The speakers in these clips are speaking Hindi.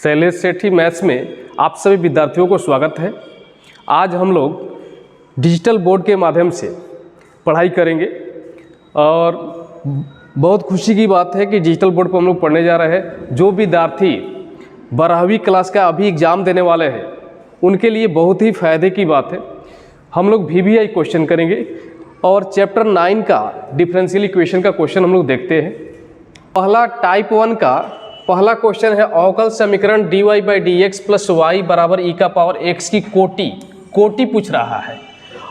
शैलेश सेठी मैथ्स में आप सभी विद्यार्थियों को स्वागत है। आज हम लोग डिजिटल बोर्ड के माध्यम से पढ़ाई करेंगे और बहुत खुशी की बात है कि डिजिटल बोर्ड पर हम लोग पढ़ने जा रहे हैं। जो विद्यार्थी 12वीं क्लास का अभी एग्ज़ाम देने वाले हैं उनके लिए बहुत ही फ़ायदे की बात है। हम लोग VBI क्वेश्चन करेंगे और चैप्टर 9 का डिफरेंशियल इक्वेशन का क्वेश्चन हम लोग देखते हैं। पहला टाइप 1 का पहला क्वेश्चन है अवकल समीकरण dy by D x plus y बराबर ई का पावर x की कोटि पूछ रहा है।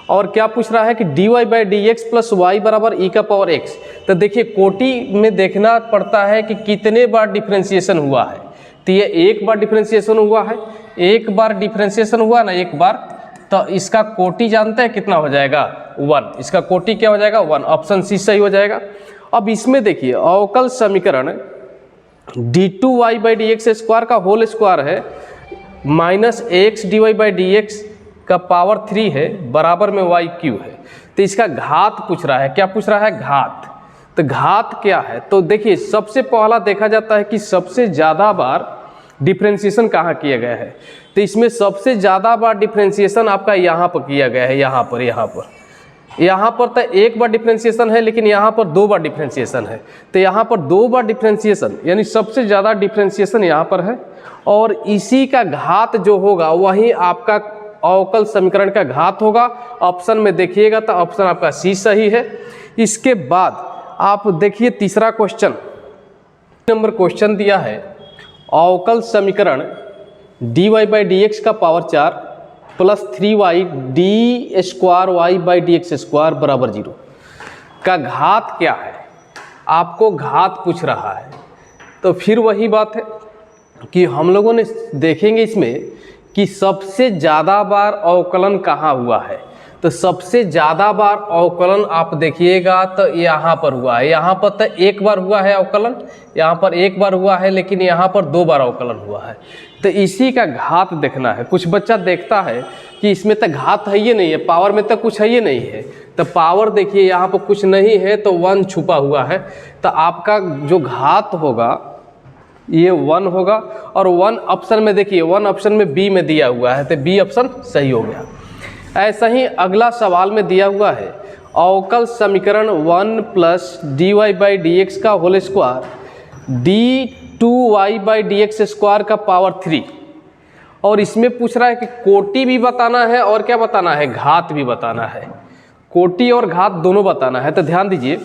और क्या पूछ रहा है कि dy by D x plus y बराबर ई का पावर x। तो देखिए कोटि में देखना पड़ता है कि कितने बार डिफ्रेंसिएशन हुआ है। तो ये एक बार डिफ्रेंसिएशन हुआ है, एक बार डिफ्रेंसिएशन हुआ ना एक बार, तो इसका कोटि जानते हैं कितना हो जाएगा 1। इसका कोटि क्या हो जाएगा 1, ऑप्शन सी सही हो जाएगा। अब इसमें देखिए अवकल समीकरण d2y by D x square का होल स्क्वायर है minus x D Y by D x का पावर 3 है बराबर में y क्यू है। तो इसका घात पूछ रहा है। क्या पूछ रहा है? घात। तो घात क्या है? तो देखिए सबसे पहला देखा जाता है कि सबसे ज़्यादा बार डिफ्रेंसिएशन कहाँ किया गया है। तो इसमें सबसे ज़्यादा बार डिफ्रेंसिएशन आपका यहाँ पर किया गया है, यहाँ पर तो एक बार डिफ्रेंसिएशन है, लेकिन यहाँ पर 2 बार डिफ्रेंसिएशन है। तो यहाँ पर 2 बार डिफ्रेंसिएशन यानी सबसे ज़्यादा डिफ्रेंसिएशन यहाँ पर है और इसी का घात जो होगा वही आपका अवकल समीकरण का घात होगा। ऑप्शन में देखिएगा तो ऑप्शन आपका सी सही है। इसके बाद आप देखिए तीसरा क्वेश्चन नंबर क्वेश्चन दिया है अवकल समीकरण dy बाई डी एक्स का power 4 plus 3y d square y by D x square बराबर 0 का घात क्या है। आपको घात पूछ रहा है। तो फिर वही बात है कि हम लोगों ने देखेंगे इसमें कि सबसे ज़्यादा बार अवकलन कहाँ हुआ है। तो सबसे ज़्यादा बार अवकलन आप देखिएगा तो यहाँ पर हुआ है। यहाँ पर तो एक बार हुआ है अवकलन, यहाँ पर एक बार हुआ है, लेकिन यहाँ पर 2 बार अवकलन हुआ है। तो इसी का घात देखना है। कुछ बच्चा देखता है कि इसमें तो घात है ही नहीं है, पावर में तो कुछ है ही नहीं है। तो पावर देखिए यहाँ पर कुछ नहीं है तो 1 छुपा हुआ है। तो आपका जो घात होगा ये 1 होगा। और 1 ऑप्शन में देखिए 1 ऑप्शन में बी में दिया हुआ है, तो बी ऑप्शन सही हो गया। ऐसा ही अगला सवाल में दिया हुआ है अवकल समीकरण 1 plus D Y by D x का whole square d2y by D x square का पावर 3। और इसमें पूछ रहा है कि कोटि भी बताना है और क्या बताना है, घात भी बताना है। कोटि और घात दोनों बताना है। तो ध्यान दीजिए,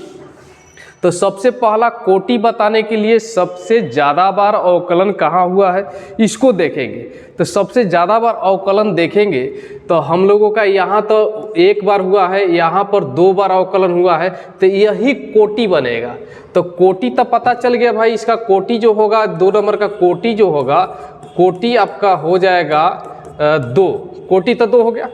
तो सबसे पहला कोटि बताने के लिए सबसे ज़्यादा बार अवकलन कहाँ हुआ है इसको देखेंगे। तो सबसे ज़्यादा बार अवकलन देखेंगे तो हम लोगों का यहाँ तो एक बार हुआ है, यहाँ पर 2 बार अवकलन हुआ है, तो यही कोटि बनेगा। तो कोटि तो पता चल गया भाई। इसका कोटि जो होगा 2 नंबर का कोटि जो होगा, कोटि आपका हो जाएगा 2। कोटि तो 2 हो गया।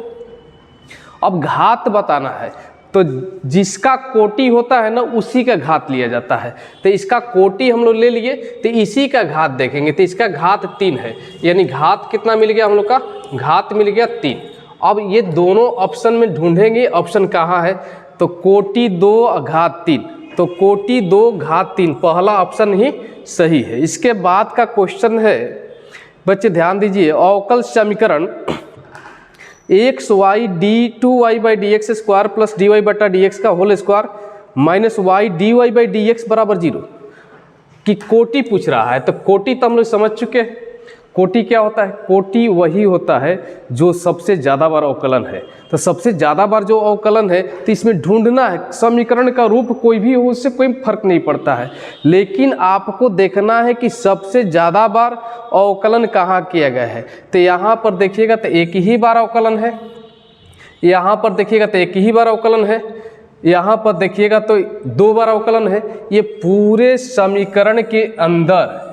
अब घात बताना है तो जिसका कोटि होता है ना उसी का घात लिया जाता है। तो इसका कोटि हम लोग ले लिए तो इसी का घात देखेंगे। तो इसका घात 3 है, यानी घात कितना मिल गया हम लोग का, घात मिल गया 3। अब ये दोनों ऑप्शन में ढूंढेंगे ऑप्शन कहाँ है। तो कोटि 2 घात 3, तो कोटि 2 घात 3 पहला ऑप्शन ही सही है। इसके बाद का क्वेश्चन है बच्चे ध्यान दीजिए अवकल समीकरण x y d 2y by D x square plus dy बटा डी एक्स का whole square minus y dy by D x बराबर 0 की कोटि पूछ रहा है। तो कोटि तो हम लोग समझ चुके हैं। कोटि क्या होता है? कोटि वही होता है जो सबसे ज़्यादा बार अवकलन है। तो सबसे ज़्यादा बार जो अवकलन है तो इसमें ढूंढना है। समीकरण का रूप कोई भी हो उससे कोई फर्क नहीं पड़ता है, लेकिन आपको देखना है कि सबसे ज़्यादा बार अवकलन कहाँ किया गया है। तो यहाँ पर देखिएगा तो एक ही बार अवकलन है, यहाँ पर देखिएगा तो एक ही बार अवकलन है, यहाँ पर देखिएगा तो 2 बार अवकलन है। ये पूरे समीकरण के अंदर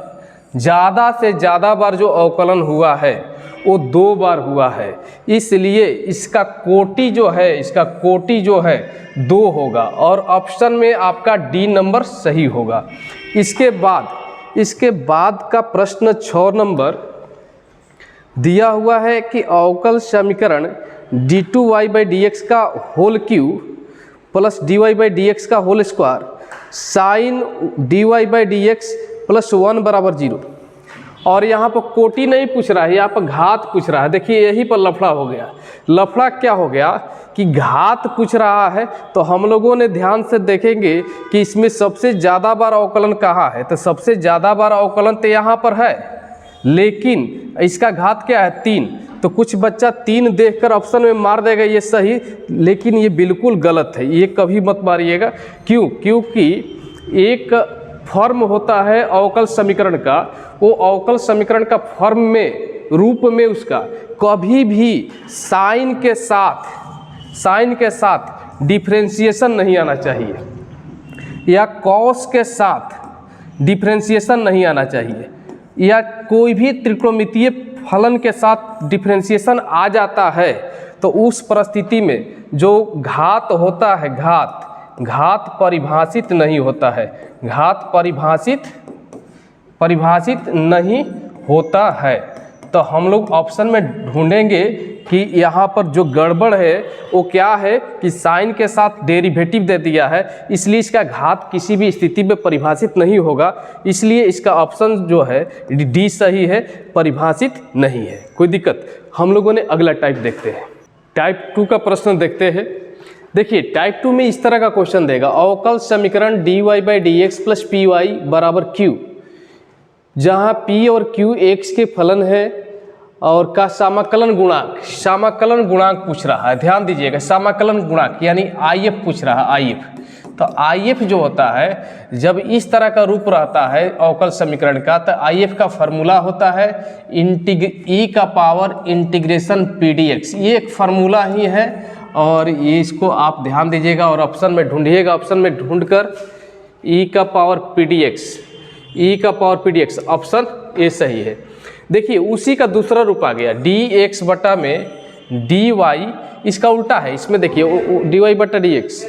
ज़्यादा से ज़्यादा बार जो अवकलन हुआ है वो 2 बार हुआ है। इसलिए इसका कोटि जो है 2 होगा और ऑप्शन में आपका डी नंबर सही होगा। इसके बाद का प्रश्न 6 नंबर दिया हुआ है कि अवकल समीकरण d2y बाई डी एक्स का whole cube plus dy by D x का whole square sine dy by D x plus 1 बराबर 0 और यहाँ पर कोटि नहीं पूछ रहा है, यहाँ पर घात पूछ रहा है। देखिए यहीं पर लफड़ा हो गया। लफड़ा क्या हो गया कि घात पूछ रहा है, तो हम लोगों ने ध्यान से देखेंगे कि इसमें सबसे ज़्यादा बार अवकलन कहाँ है, तो सबसे ज़्यादा बार अवकलन तो यहाँ पर है, लेकिन इसका घात क्या है 3। तो कुछ बच्चा 3 देखकर ऑप्शन में मार देगा ये सही, लेकिन ये बिल्कुल गलत है, ये कभी मत मारिएगा। क्यों? क्योंकि एक फॉर्म होता है अवकल समीकरण का, वो अवकल समीकरण का फॉर्म में, रूप में उसका कभी भी साइन के साथ डिफरेंशिएशन नहीं आना चाहिए, या कॉस के साथ डिफरेंशिएशन नहीं आना चाहिए, या कोई भी त्रिकोणमितीय फलन के साथ डिफरेंशिएशन आ जाता है तो उस परिस्थिति में जो घात होता है, घात परिभाषित नहीं होता है, घात परिभाषित नहीं होता है। तो हम लोग ऑप्शन में ढूंढेंगे कि यहाँ पर जो गड़बड़ है वो क्या है कि साइन के साथ डेरिवेटिव दे दिया है, इसलिए इसका घात किसी भी स्थिति में परिभाषित नहीं होगा, इसलिए इसका ऑप्शन जो है डी सही है, परिभाषित नहीं है। कोई दिक्कत? हम लोगों ने अगला टाइप देखते हैं, टाइप 2 का प्रश्न देखते हैं। देखिए टाइप 2 में इस तरह का क्वेश्चन देगा, अवकल समीकरण dy/dx प्लस py बराबर q, जहाँ p और q x के फलन है और का समाकलन गुणांक पूछ रहा है। ध्यान दीजिएगा, समाकलन गुणांक यानी IF पूछ रहा है, IF। तो IF जो होता है, जब इस तरह का रूप रहता है अवकल समीकरण का, तो IF का फार्मूला होता है e का पावर इंटीग्रेशन pdx। ये एक फार्मूला ही है और ये इसको आप ध्यान दीजिएगा और ऑप्शन में ढूंढिएगा। ऑप्शन में ढूंढकर e का पावर pdx, ऑप्शन ए सही है। देखिए उसी का दूसरा रूप आ गया dx बटा में dy, इसका उल्टा है। इसमें देखिए dy बटा dx,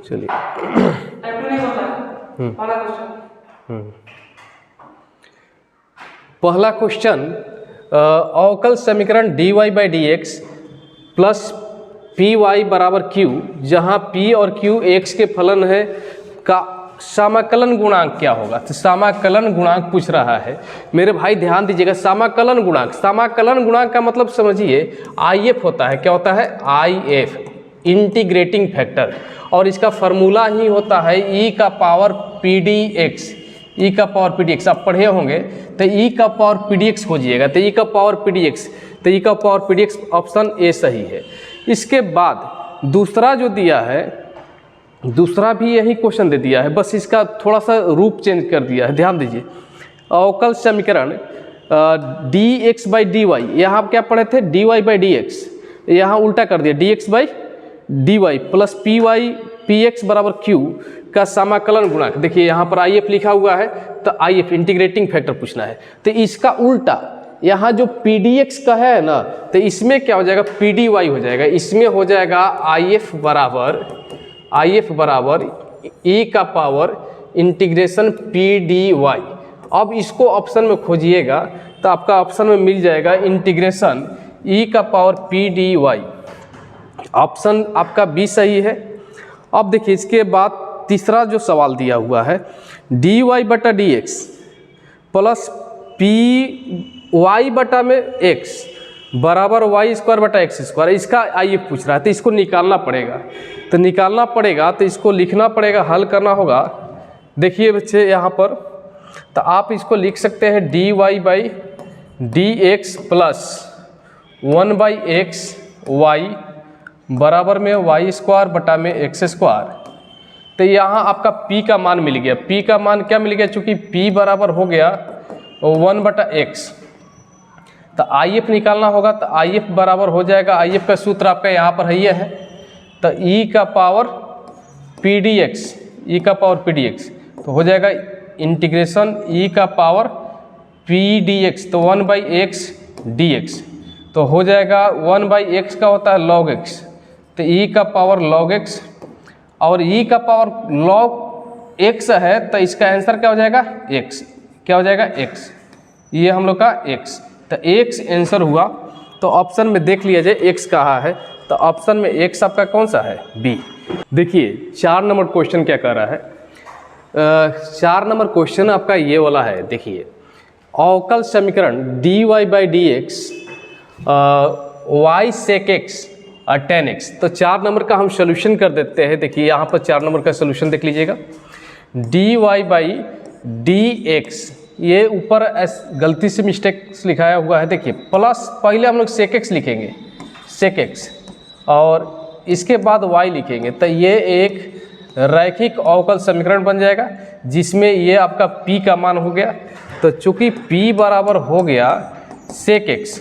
चलिए पहला क्वेश्चन, अवकल समीकरण dy/dx प्लस py बराबर q, जहाँ p और q x के फलन है का समाकलन गुणांक क्या होगा। तो समाकलन गुणांक पूछ रहा है। मेरे भाई ध्यान दीजिएगा, समाकलन गुणांक का मतलब समझिए IF होता है। क्या होता है? IF, इंटीग्रेटिंग फैक्टर, और इसका फार्मूला ही होता है e का पावर pdx। आप पढ़े होंगे तो e का पावर pdx खोजिएगा, तो e का पावर pdx ऑप्शन ए सही है। इसके बाद दूसरा जो दिया है, दूसरा भी यही क्वेश्चन दे दिया है, बस इसका थोड़ा सा रूप चेंज कर दिया है। ध्यान दीजिए, अवकल समीकरण dx/dy, यहाँ क्या पढ़े थे dy/dx, यहाँ उल्टा कर दिया dx/dy प्लस px बराबर q का समाकलन गुणांक। देखिए यहाँ पर IF लिखा हुआ है, तो IF इंटीग्रेटिंग फैक्टर पूछना है, तो इसका उल्टा यहाँ जो pdx का है ना, तो इसमें क्या हो जाएगा pdy हो जाएगा। इसमें हो जाएगा IF बराबर e का पावर इंटीग्रेशन pdy। अब इसको ऑप्शन में खोजिएगा तो आपका ऑप्शन में मिल जाएगा इंटीग्रेशन e का पावर pdy। ऑप्शन आपका बी सही है। अब देखिए इसके बाद तीसरा जो सवाल दिया हुआ है, dy/dx प्लस py बटा में x बराबर y² इसका IF पूछ रहा है, तो इसको निकालना पड़ेगा। तो इसको लिखना पड़ेगा, हल करना होगा। देखिए बच्चे यहाँ पर, तो आप इसको लिख सकते हैं dy/dx प्लस 1/xy बराबर में y² बटा में x²। तो यहाँ आपका p का मान मिल गया। p का मान क्या मिल गया? चूँकि p बराबर हो गया 1/x, तो IF निकालना होगा। तो IF बराबर हो जाएगा, IF का सूत्र आपका यहाँ पर है, तो e का पावर pdx, तो हो जाएगा इंटीग्रेशन e का पावर pdx, तो 1/x dx, तो हो जाएगा 1/x का होता है log x, तो e का पावर log x, और e का पावर log x है तो इसका आंसर क्या हो जाएगा x, क्या हो जाएगा x, ये हम लोग का x, तो x आंसर हुआ। तो ऑप्शन में देख लिया जाए x कहाँ है, तो ऑप्शन में x आपका कौन सा है, B। देखिए 4 नंबर क्वेश्चन क्या कर रहा है, 4 नंबर क्वेश्चन आपका ये वाला है। देखिए अवकल समीकरण dy/dx y sec x और tan x, तो 4 नंबर का हम सोल्यूशन कर देते हैं। देखिए यहाँ पर 4 नंबर का सोल्यूशन देख लीजिएगा, dy/dx, ये ऊपर गलती से मिस्टेक लिखाया हुआ है, देखिए प्लस, पहले हम लोग sec x लिखेंगे, sec x, और इसके बाद y लिखेंगे, तो ये एक रैखिक अवकल समीकरण बन जाएगा जिसमें ये आपका p का मान हो गया। तो चूंकि p बराबर हो गया sec x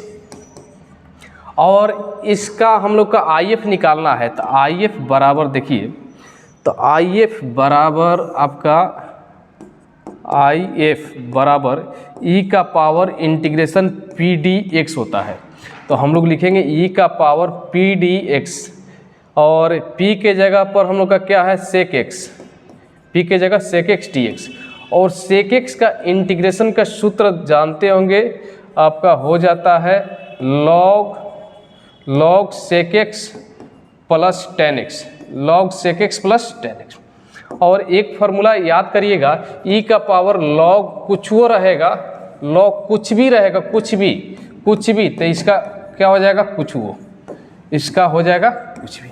और इसका हम लोग का IF निकालना है, तो IF बराबर देखिए, तो IF बराबर आपका IF बराबर e का पावर इंटीग्रेशन pdx होता है। तो हम लोग लिखेंगे e का पावर pdx और p के जगह पर हम लोग का क्या है sec x, p के जगह sec x dx, और sec x का इंटीग्रेशन का सूत्र जानते होंगे, आपका हो जाता है log sec x plus tan x, log sec x plus tan x। और एक फार्मूला याद करिएगा, e का पावर log कुछ वो रहेगा, log कुछ भी रहेगा, कुछ भी, तो इसका क्या हो जाएगा, कुछ वो, इसका हो जाएगा कुछ भी।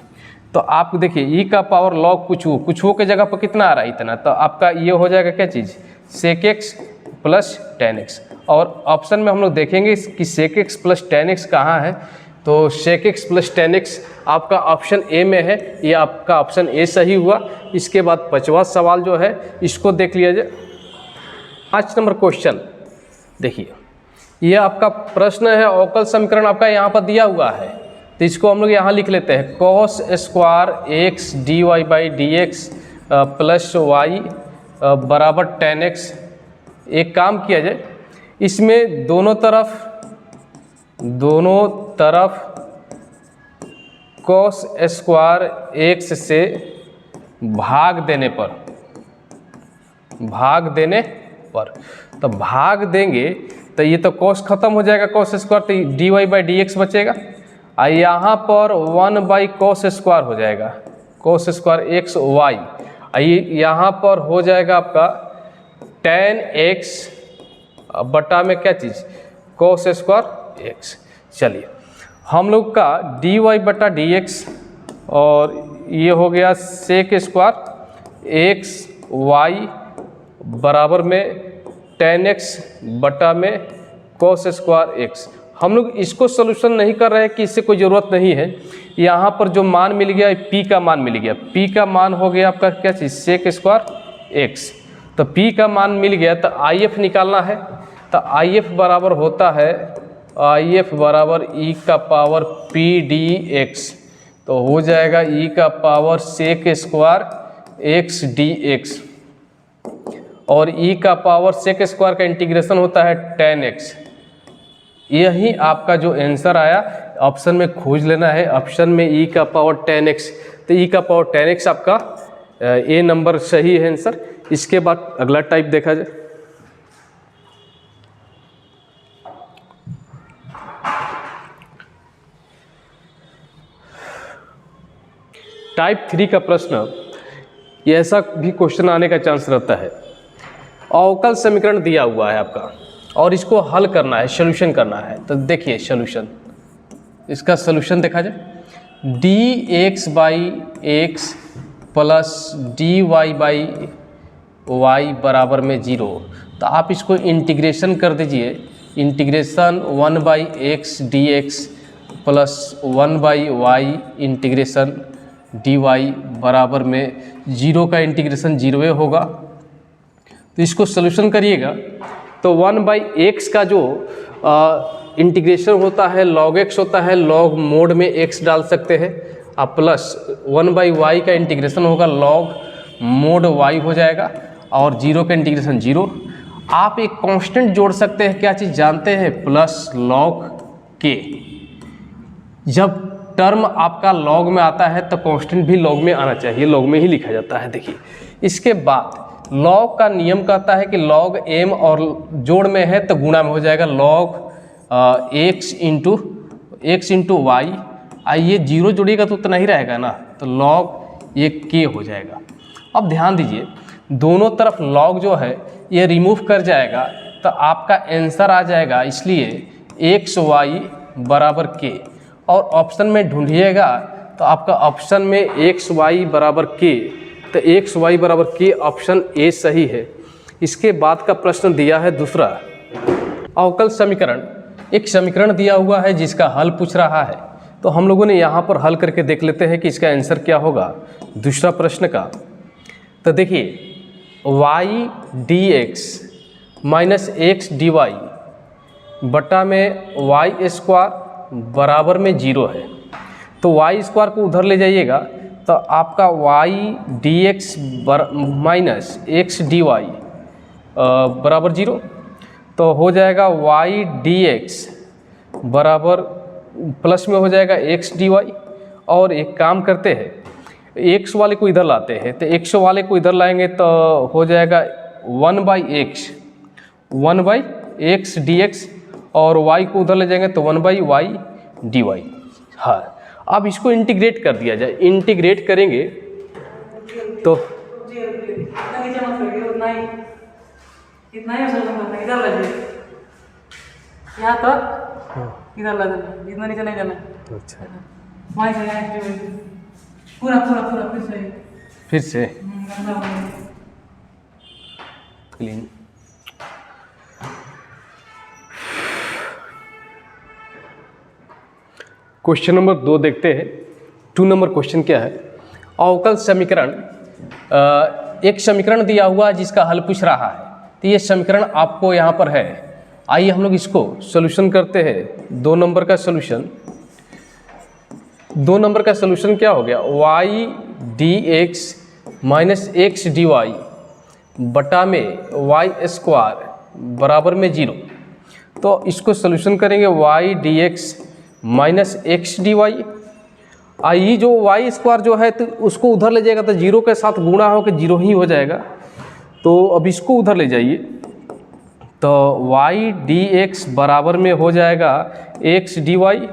तो आप देखिए e का पावर log कुछ वो के जगह पर कितना आ रहा है, इतना, तो आपका ये हो जाएगा क्या चीज़, sec x plus tan x। और ऑप्शन में हम लोग देखेंगे कि sec x plus tan x कहाँ है, तो sec x plus tan x आपका ऑप्शन ए में है, ये आपका ऑप्शन ए सही हुआ। इसके बाद 5वां सवाल जो है इसको देख लिया जाए। 5 नंबर क्वेश्चन देखिए, ये आपका प्रश्न है, अवकल समीकरण आपका यहाँ पर दिया हुआ है, तो इसको हम लोग यहाँ लिख लेते हैं, cos square x dy/dx plus y बराबर tan x। एक काम किया जाए, इसमें दोनों तरफ cos स्क्वायर x से भाग देने पर, तो भाग देंगे तो ये तो cos खत्म हो जाएगा, cos स्क्वायर, तो dy/dx बचेगा, और यहाँ पर 1/cos स्क्वायर हो जाएगा, cos स्क्वायर x y, यहाँ पर हो जाएगा आपका tan x बटा में क्या चीज़, cos स्क्वायर x। चलिए हम लोग का dy/dx और ये हो गया sec स्क्वायर x y बराबर में tan x बटा में cos स्क्वायर x। हम लोग इसको सोल्यूशन नहीं कर रहे हैं कि इससे कोई ज़रूरत नहीं है, यहाँ पर जो मान मिल गया p का मान मिल गया, p का मान हो गया आपका क्या चीज़, sec स्क्वायर x। तो p का मान मिल गया, तो IF निकालना है, तो IF बराबर होता है, IF बराबर e का पावर pdx, तो हो जाएगा e का power sec square x dx, और e का पावर sec स्क्वायर का इंटीग्रेशन होता है tan x। यही आपका जो आंसर आया ऑप्शन में खोज लेना है, ऑप्शन में e का पावर tan x, तो e का पावर tan x आपका ए नंबर सही है आंसर। इसके बाद अगला टाइप देखा जाए, टाइप 3 का प्रश्न, ये ऐसा भी क्वेश्चन आने का चांस रहता है, अवकल समीकरण दिया हुआ है आपका और इसको हल करना है, सॉल्यूशन करना है। तो देखिए सॉल्यूशन, इसका सॉल्यूशन देखा जाए, dx/x प्लस dy/y बराबर में 0, तो आप इसको इंटीग्रेशन कर दीजिए, integration 1/x dx plus 1/y integration dy बराबर में 0 का इंटीग्रेशन 0 होगा। तो इसको सॉल्यूशन करिएगा, तो 1/x का जो इंटीग्रेशन होता है log x होता है, log मोड में x डाल सकते हैं आप, प्लस 1/y का इंटीग्रेशन होगा log मोड y हो जाएगा, और 0 का इंटीग्रेशन 0। आप एक कांस्टेंट जोड़ सकते हैं, क्या चीज़ जानते हैं, प्लस log k। जब टर्म आपका लॉग में आता है तो कांस्टेंट भी लॉग में आना चाहिए, लॉग में ही लिखा जाता है। देखिए इसके बाद लॉग का नियम कहता है कि लॉग m और जोड़ में है तो गुणा में हो जाएगा लॉग x इंटू वाई। आइए जीरो जोड़िएगा तो उतना ही रहेगा ना, तो लॉग ये k हो जाएगा। अब ध्यान दीजिए दोनों तरफ लॉग जो है ये रिमूव कर जाएगा तो आपका आंसर आ जाएगा, इसलिए एक्स वाई बराबर के। और ऑप्शन में ढूंढिएगा तो आपका ऑप्शन में एक्स वाई बराबर के, तो एक्स वाई बराबर के ऑप्शन ए सही है। इसके बाद का प्रश्न दिया है दूसरा, अवकल समीकरण। एक समीकरण दिया हुआ है जिसका हल पूछ रहा है, तो हम लोगों ने यहाँ पर हल करके देख लेते हैं कि इसका आंसर क्या होगा दूसरा प्रश्न का। तो देखिए y D x minus x D y बटा में वाई स्क्वायर बराबर में 0 है। तो वाई स्क्वायर को उधर ले जाइएगा तो आपका y D x minus x D y बराबर 0, तो हो जाएगा वाई डी एक्स बराबर प्लस में हो जाएगा एक्स डी वाई। और एक काम करते हैं एक्स वाले को इधर लाते हैं, तो एक्स वाले को इधर लाएंगे तो हो जाएगा 1/x डी एक्स, और y को उधर ले जाएंगे तो 1/y डी वाई। हाँ, अब इसको इंटीग्रेट कर दिया जाए। इंटीग्रेट करेंगे तो यहाँ तक इधर ला देना, इतना नीचे नहीं जाना। अच्छा वहीं से पूरा पूरा पूरा फिर से क्लीन। क्वेश्चन नंबर 2 देखते हैं। 2 नंबर क्वेश्चन क्या है, अवकल समीकरण। एक समीकरण दिया हुआ है जिसका हल पूछ रहा है, तो ये समीकरण आपको यहाँ पर है। आइए हम लोग इसको सॉल्यूशन करते हैं। 2 नंबर का सॉल्यूशन, 2 नंबर का सॉल्यूशन क्या हो गया, y D x minus x D y बटा में वाई स्क्वायर बराबर में 0। तो इसको सॉल्यूशन करेंगे Y D x minus x D Y. आई जो वाई स्क्वायर जो है तो उसको उधर ले जाएगा तो 0 के साथ गुणा होकर 0 ही हो जाएगा। तो अब इसको उधर ले जाइए तो वाई डी एक्स बराबर में हो जाएगा एक्स डी वाई।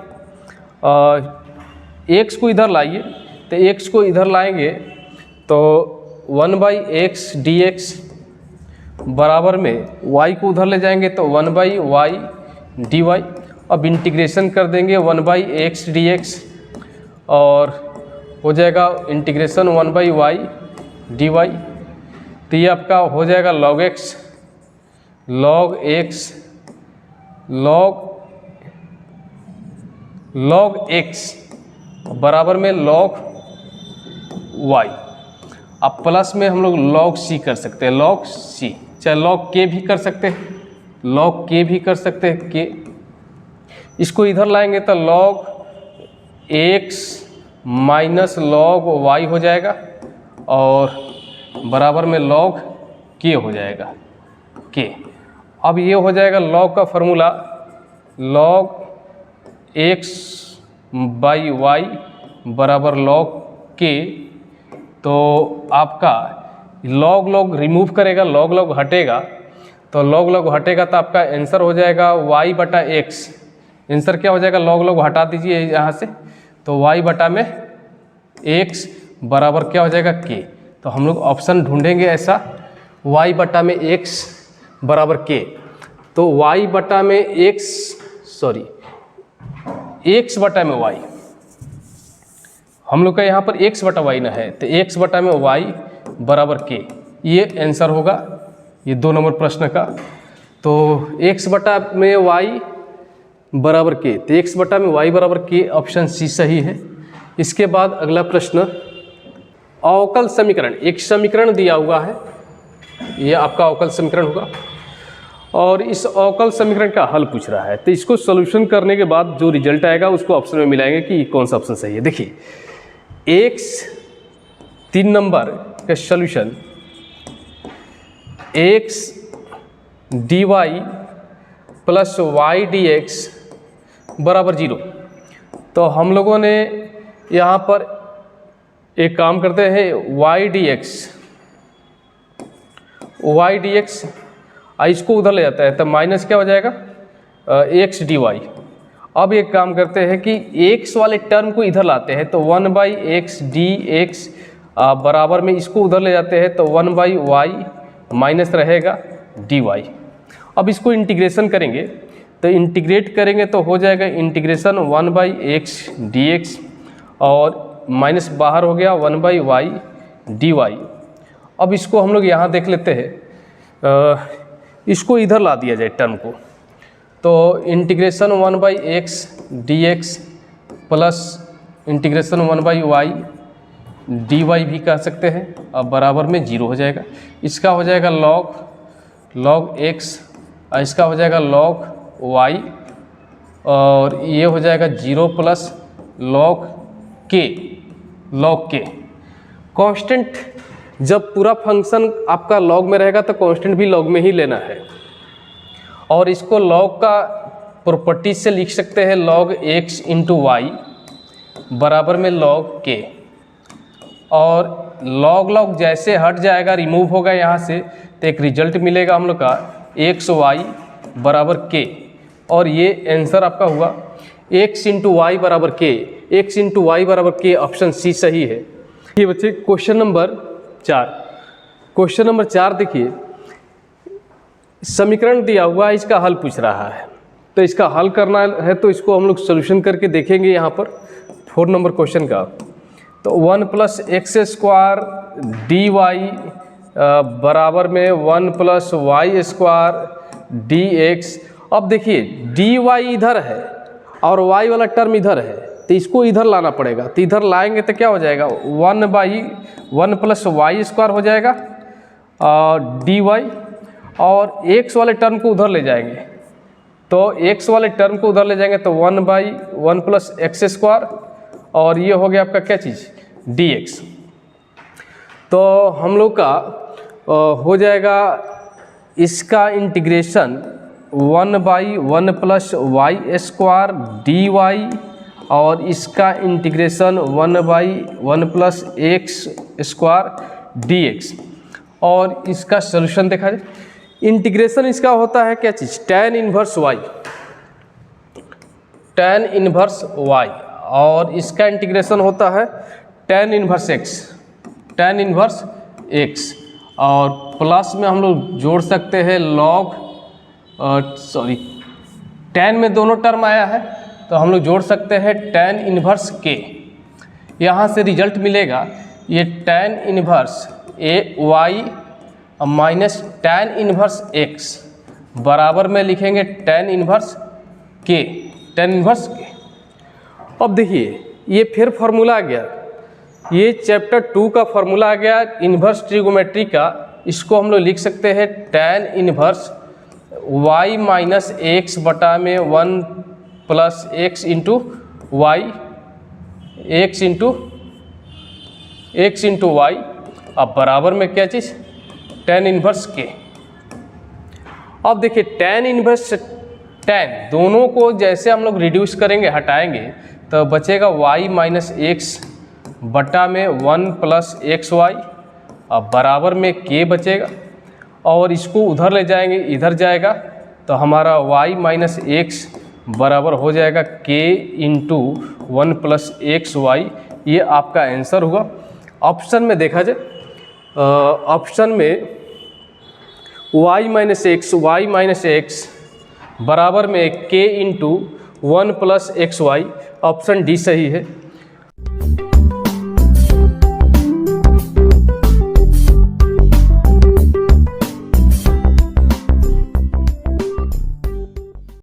एक्स को इधर लाइए, तो एक्स को इधर लाएंगे तो 1/x डी एक्स बराबर में y को उधर ले जाएंगे तो 1/y डी वाई। अब इंटीग्रेशन कर देंगे 1/x डी एक्स और हो जाएगा इंटीग्रेशन 1/y डी वाई। तो ये आपका हो जाएगा log x log x बराबर में log y। अब प्लस में हम लोग log c कर सकते हैं, log c, चाहे log k भी कर सकते हैं, log k भी कर सकते हैं k। इसको इधर लाएंगे तो log x minus log y हो जाएगा और बराबर में log k हो जाएगा k। अब ये हो जाएगा log का formula log x by y बराबर log k। तो आपका log log रिमूव करेगा, log log हटेगा, तो log log हटेगा तो आपका आंसर हो जाएगा y बटा x। आंसर क्या हो जाएगा, log log हटा दीजिए यहाँ से, तो y बटा में x बराबर क्या हो जाएगा k। तो हम लोग ऑप्शन ढूंढेंगे ऐसा y बटा में x बराबर k। तो y बटा में x बटा में y, हम लोग का यहाँ पर x बटा y ना है, तो x बटा में y बराबर k, ये आंसर होगा ये 2 नंबर प्रश्न का। तो x बटा में y बराबर k, तो x बटा में y बराबर k ऑप्शन सी सही है। इसके बाद अगला प्रश्न, अवकल समीकरण। एक समीकरण दिया हुआ है, ये आपका अवकल समीकरण होगा और इस अवकल समीकरण का हल पूछ रहा है। तो इसको सॉल्यूशन करने के बाद जो रिजल्ट आएगा उसको ऑप्शन में मिलाएंगे कि कौन सा ऑप्शन सही है। देखिए x 3 नंबर का solution, x d y plus y D x बराबर 0। तो हम लोगों ने यहाँ पर एक काम करते हैं, y D x y D x, इसको उधर ले जाता है तो माइनस क्या हो जाएगा एक्स डी वाई। अब एक काम करते हैं कि एक्स वाले टर्म को इधर लाते हैं तो 1/x डी एक्स बराबर में इसको उधर ले जाते हैं तो 1/y माइनस रहेगा dy। अब इसको इंटीग्रेशन करेंगे तो इंटीग्रेट करेंगे तो हो जाएगा इंटीग्रेशन 1/x dx और माइनस बाहर हो गया 1/y dy। अब इसको हम लोग यहाँ देख लेते हैं, इसको इधर ला दिया जाए टर्म को, तो integration 1/x dx plus integration 1/y dy भी कह सकते हैं, अब बराबर में 0 हो जाएगा। इसका हो जाएगा log x, इसका हो जाएगा log y और ये हो जाएगा 0 प्लस log k। कांस्टेंट जब पूरा फंक्शन आपका log में रहेगा तो कांस्टेंट भी log में ही लेना है, और इसको log का प्रॉपर्टी से लिख सकते हैं log x इंटू वाई बराबर में log k। और log जैसे हट जाएगा, रिमूव होगा यहाँ से, तो एक रिजल्ट मिलेगा हम लोग का xy बराबर k, और ये आंसर आपका हुआ x इंटू वाई बराबर k। x इंटू वाई बराबर k, ऑप्शन सी सही है। ये बच्चे क्वेश्चन नंबर 4। क्वेश्चन नंबर 4 देखिए, समीकरण दिया हुआ है, इसका हल पूछ रहा है, तो इसका हल करना है तो इसको हम लोग सोल्यूशन करके देखेंगे। यहाँ पर 4 नंबर क्वेश्चन का, तो 1 plus x square d y बराबर में 1 plus y square d x. अब देखिए डी वाई इधर है और वाई वाला टर्म इधर है, तो इसको इधर लाना पड़ेगा, तो इधर लाएंगे तो क्या हो जाएगा 1/1 प्लस वाई स्क्वायर हो जाएगा डी वाई, और एक्स वाले टर्म को उधर ले जाएंगे, तो एक्स वाले टर्म को उधर ले जाएंगे तो 1/1 प्लस एक्स स्क्वायर, और ये हो गया आपका क्या चीज़ dx। तो हम लोग का हो जाएगा इसका integration 1/1 plus y square d y, और इसका integration 1/1 plus x square d x. और इसका सलूशन देखा जाए, इंटीग्रेशन इसका होता है क्या चीज़ tan इनवर्स y, और इसका इंटीग्रेशन होता है tan इनवर्स x, और प्लस में हम लोग जोड़ सकते हैं tan में दोनों टर्म आया है तो हम लोग जोड़ सकते हैं tan इनवर्स k। यहाँ से रिजल्ट मिलेगा ये tan inverse y minus tan inverse x बराबर में लिखेंगे tan इनवर्स k। अब देखिए ये फिर फार्मूला आ गया, ये चैप्टर 2 का फार्मूला आ गया इन्वर्स ट्रिगोमेट्री का। इसको हम लोग लिख सकते हैं tan inverse y minus x बटा में 1 plus x into y, x into y, अब बराबर में क्या चीज़ tan इनवर्स k। अब देखिए tan इनवर्स tan दोनों को जैसे हम लोग रिड्यूस करेंगे, हटाएंगे, तो बचेगा y माइनस एक्स बटा में 1 प्लस एक्स वाई, अब बराबर में k बचेगा, और इसको उधर ले जाएंगे, इधर जाएगा, तो हमारा y माइनस एक्स बराबर हो जाएगा k into 1 plus x y. ये आपका आंसर हुआ। ऑप्शन में देखा जाए, ऑप्शन में y माइनस एक्स बराबर में k into 1 plus x y, option d सही है।